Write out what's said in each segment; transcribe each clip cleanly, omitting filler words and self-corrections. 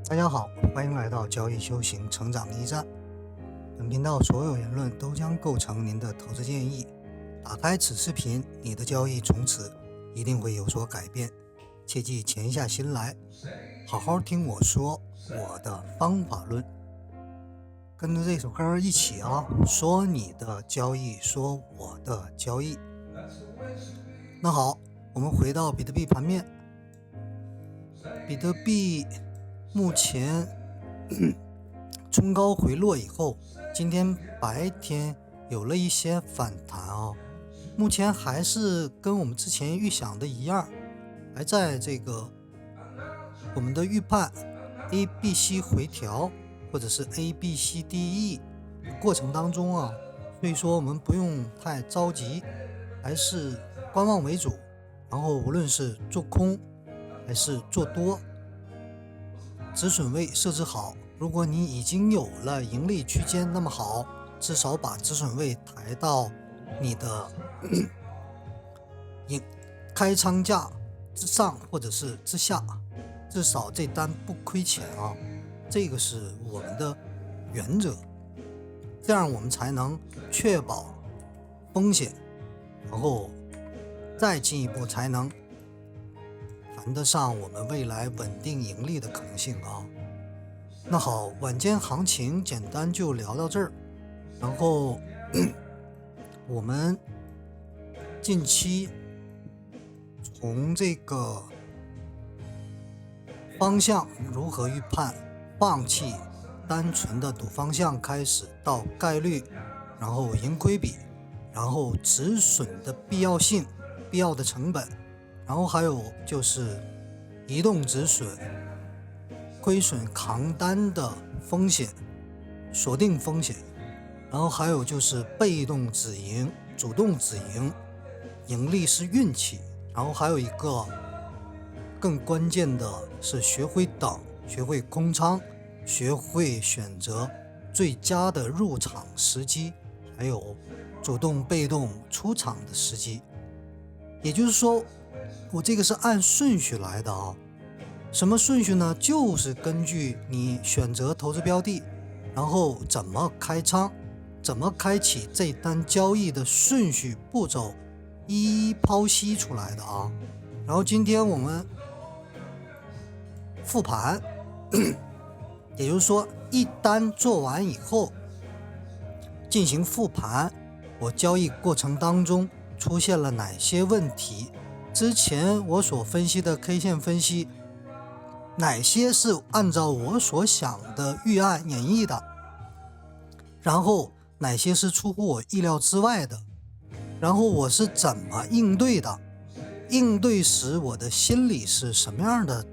大家好，欢迎来到交易修行成长驿站。本频道所有言论都将构成您的投资建议。打开此视频，你的交易从此一定会有所改变。切记潜下心来，好好听我说我的方法论。跟着这首歌一起说你的交易，说我的交易。那好，我们回到比特币盘面。比特币目前冲高回落以后，今天白天有了一些反弹目前还是跟我们之前预想的一样，还在这个我们的预判 ABC 回调或者是 ABCDE 过程当中所以说我们不用太着急，还是观望为主。然后无论是做空还是做多，止损位设置好。如果你已经有了盈利区间，那么好，至少把止损位抬到你的开仓价之上或者是之下，至少这单不亏钱这个是我们的原则，这样我们才能确保风险，然后再进一步才能谈得上我们未来稳定盈利的可能性那好，晚间行情简单就聊到这儿。然后我们近期从这个方向如何预判，放弃单纯的赌方向开始，到概率，然后盈亏比，然后止损的必要性、必要的成本，然后还有就是移动止损、亏损扛单的风险、锁定风险，然后还有就是被动止盈、主动止盈，盈利是运气，然后还有一个更关键的是学会等，学会空仓，学会选择最佳的入场时机，还有主动被动出场的时机。也就是说，我这个是按顺序来的什么顺序呢？就是根据你选择投资标的，然后怎么开仓，怎么开启这单交易的顺序步骤一一剖析出来的然后今天我们复盘也就是说一单做完以后进行复盘，我交易过程当中出现了哪些问题，之前我所分析的 K 线分析哪些是按照我所想的预案演绎的，然后哪些是出乎我意料之外的，然后我是怎么应对的，应对时我的心理是什么样的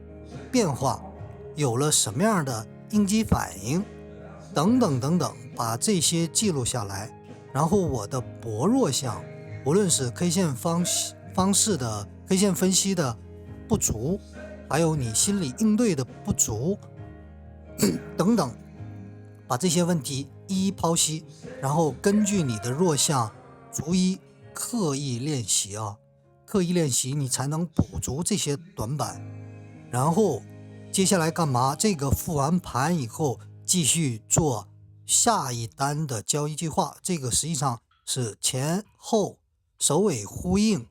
变化，有了什么样的应激反应等等等等，把这些记录下来。然后我的薄弱项，无论是 K 线方式的 K 线分析的不足，还有你心理应对的不足等等，把这些问题一一剖析，然后根据你的弱项逐一刻意练习刻意练习你才能补足这些短板。然后接下来干嘛？这个复完盘以后继续做下一单的交易计划，这个实际上是前后首尾呼应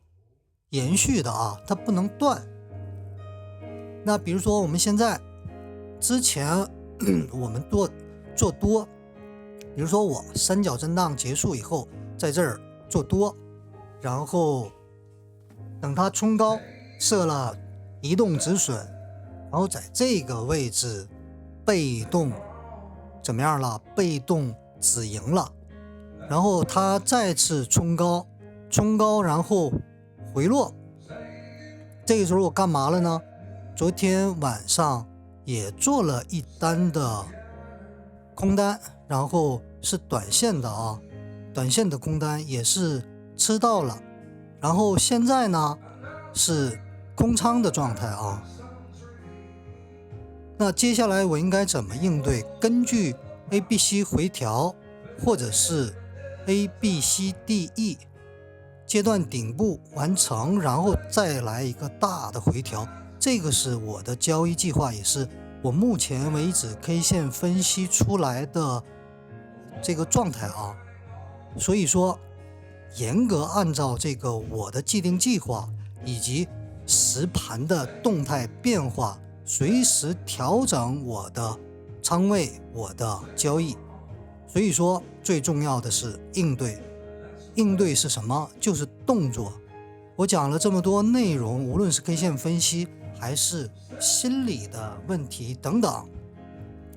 延续的它不能断。那比如说我们现在之前我们做多，比如说我三角震荡结束以后在这儿做多，然后等它冲高设了移动止损，然后在这个位置被动怎么样了？被动止盈了，然后它再次冲高然后回落，这个时候我干嘛了呢？昨天晚上也做了一单的空单，然后是短线的短线的空单也是吃到了，然后现在呢是空仓的状态那接下来我应该怎么应对？根据 ABC 回调或者是 ABCDE 阶段顶部完成，然后再来一个大的回调，这个是我的交易计划，也是我目前为止 K 线分析出来的这个状态啊，所以说严格按照这个我的既定计划以及实盘的动态变化，随时调整我的仓位，我的交易。所以说最重要的是应对。应对是什么？就是动作。我讲了这么多内容，无论是 K 线分析还是心理的问题等等，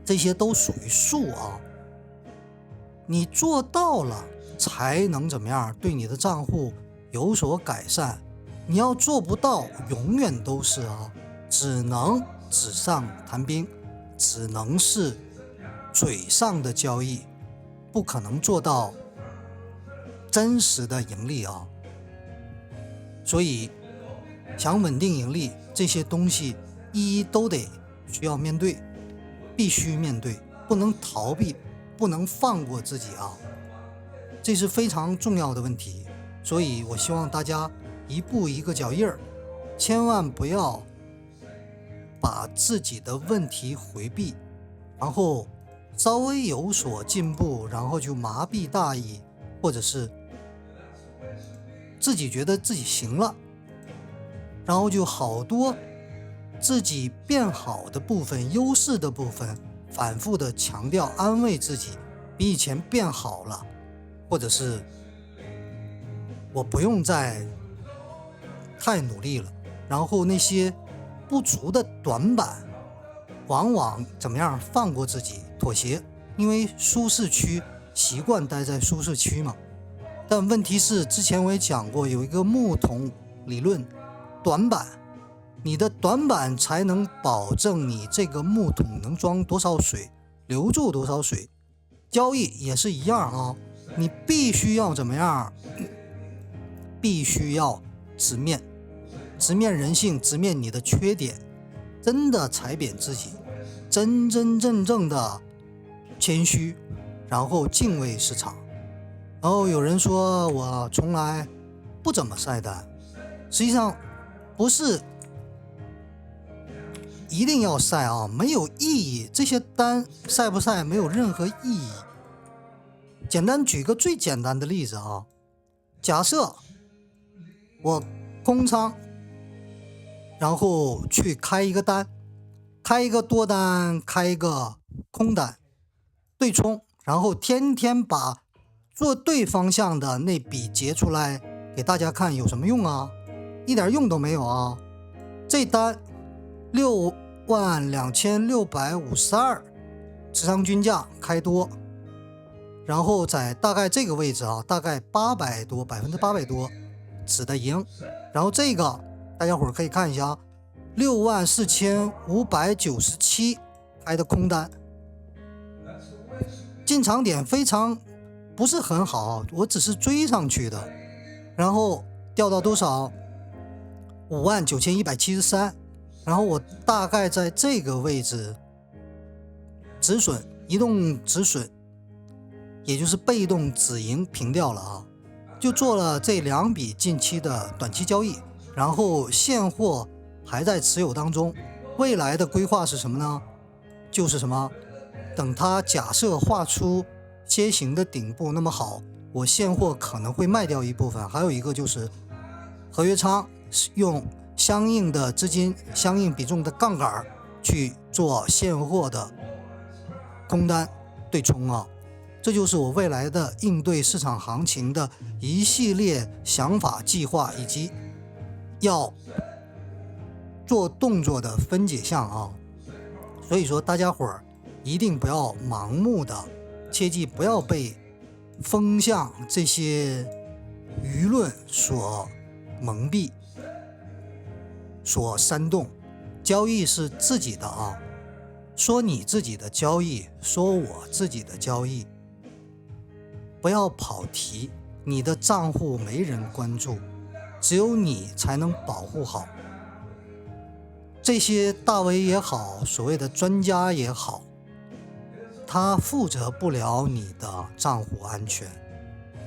这些都属于术啊。你做到了才能怎么样对你的账户有所改善。你要做不到，永远都是只能纸上谈兵，只能是嘴上的交易，不可能做到真实的盈利啊。所以想稳定盈利，这些东西一一都得需要面对，必须面对，不能逃避，不能放过自己啊，这是非常重要的问题。所以我希望大家一步一个脚印儿，千万不要把自己的问题回避，然后稍微有所进步，然后就麻痹大意，或者是自己觉得自己行了，然后就好多自己变好的部分、优势的部分反复的强调，安慰自己比以前变好了，或者是我不用再太努力了。然后那些不足的短板往往怎么样放过自己，妥协，因为舒适区，习惯待在舒适区嘛。但问题是，之前我也讲过，有一个木桶理论，短板，你的短板才能保证你这个木桶能装多少水，留住多少水。交易也是一样啊，你必须要怎么样？必须要直面人性，直面你的缺点，真的踩扁自己，真真正正的谦虚，然后敬畏市场。然后有人说我从来不怎么晒单，实际上不是一定要晒啊，没有意义，这些单晒不晒没有任何意义。简单举个最简单的例子啊，假设我空仓，然后去开一个单，开一个多单，开一个空单，对冲，然后天天把做对方向的那笔截出来给大家看，有什么用啊？一点用都没有啊！这单62652，持仓均价开多，然后在大概这个位置啊，大概800多，800%多指的赢。然后这个大家伙可以看一下，64597开的空单，进场点非常不是很好，我只是追上去的，然后掉到多少59173，然后我大概在这个位置止损，移动止损，也就是被动止盈平掉了啊，就做了这2笔近期的短期交易，然后现货还在持有当中。未来的规划是什么呢？就是什么？等它假设画出楔形的顶部，那么好，我现货可能会卖掉一部分，还有一个就是合约仓用相应的资金、相应比重的杠杆去做现货的空单对冲啊。这就是我未来的应对市场行情的一系列想法、计划以及要做动作的分解项啊。所以说大家伙儿一定不要盲目的，切记不要被风向这些舆论所蒙蔽、所煽动。交易是自己的啊，说你自己的交易，说我自己的交易，不要跑题，你的账户没人关注，只有你才能保护好。这些大 V 也好，所谓的专家也好，他负责不了你的账户安全，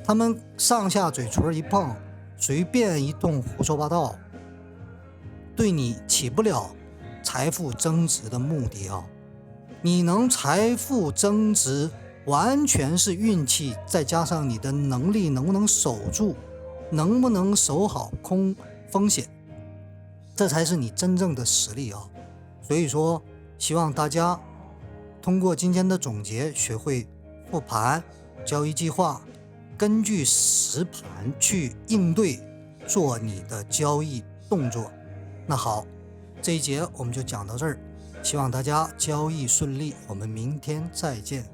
他们上下嘴唇一碰，随便一动胡说八道，对你起不了财富增值的目的啊。你能财富增值，完全是运气，再加上你的能力能不能守住，能不能守好风险，这才是你真正的实力啊。所以说，希望大家通过今天的总结，学会复盘、交易计划，根据实盘去应对，做你的交易动作。那好，这一节我们就讲到这儿，希望大家交易顺利，我们明天再见。